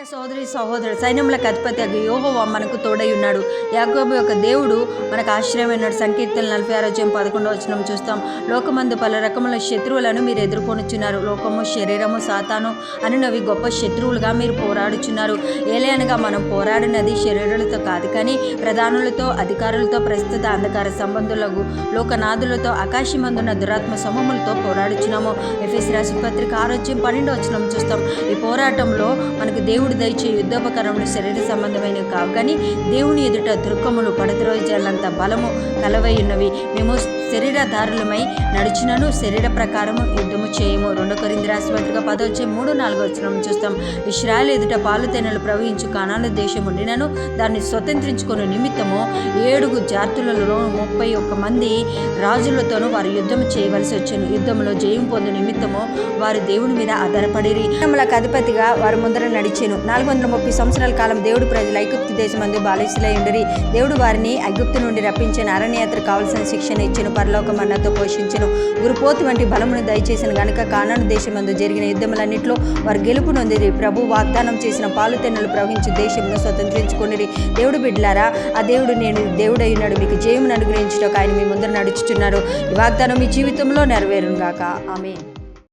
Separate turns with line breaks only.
సోదరి సహోదరు సైన్యములకు అధిపతి యెహోవా మనకు తోడై ఉన్నాడు. యాకోబు యొక్క దేవుడు మనకు ఆశ్రయమైనాడు. సంకీర్తనలు 46:11 చూస్తాం. లోకమందు పలు రకముల శత్రువులను మీరు ఎదుర్కొనుచున్నారు. లోకము, శరీరము, సాతాను అనునవి గొప్ప శత్రువులుగా మీరు పోరాడుచున్నారు. ఏలయనగా మనం పోరాడినది శరీరులతో కాదు, కానీ ప్రధానులతో, అధికారులతో, ప్రస్తుత అంధకార సంబంధులకు, లోకనాథులతో, ఆకాశమందున్న దురాత్మ సమూహములతో పోరాడుచున్నాము. ఎఫెసీ రాసిన పత్రిక 6:12 చూస్తాం. ఈ పోరాటంలో మనకు దేవుడు దయచే యుద్ధోపకరణములు శరీర సంబంధమైనవి కావు, కానీ దేవుని ఎదుట దుర్గములు పడద్రోజాలంత బలము కలవై ఉన్నవి. మేము శరీరధారులమై నడిచినను శరీర ప్రకారము యుద్ధము చేయము. 2 కొరింథీయుల రాసిన పత్రిక 10:3-4 చూస్తాం. ఇశ్రాయేలు ఎదుట పాలు తేనెలు ప్రవహించు కానాను దేశం ఉండినను దాన్ని స్వతంత్రించుకునే నిమిత్తము 7 జాతులలో 31 మంది రాజులతోనూ వారు యుద్ధం చేయవలసి వచ్చాను. యుద్ధంలో జయం పొందు నిమిత్తము వారు దేవుని మీద ఆధారపడిరి. సైన్యములకు అధిపతిగా వారు ముందర నడిచెను. 430 సంవత్సరాల కాలం దేవుడు ప్రజలు ఐగుప్తు దేశమందు బానిసలై ఉండిరి. దేవుడు వారిని ఐగుప్తు నుండి రప్పించిన, అరణ్యయాత్ర కావలసిన శిక్షణ ఇచ్చెను, పరలోక మన్నాతో పోషించెను, గురుపోతు వంటి బలమును దయచేసిన గనుక కానాను దేశమందు జరిగిన యుద్ధములన్నింటిలో వారు గెలుపు నొందిరి. ప్రభు వాగ్దానం చేసిన పాలు తెన్నెలు ప్రవహించు దేశమును స్వతంత్రించుకొనిరి. దేవుడు బిడ్డలారా, ఆ దేవుడు నేను దేవుడై ఉన్నాడు. మీకు జయమును అనుగ్రహించుటకు ఆయన మీ ముందర నడుచుచున్నారు. ఈ వాగ్దానం మీ జీవితంలో నెరవేరును గాక. ఆమేన్.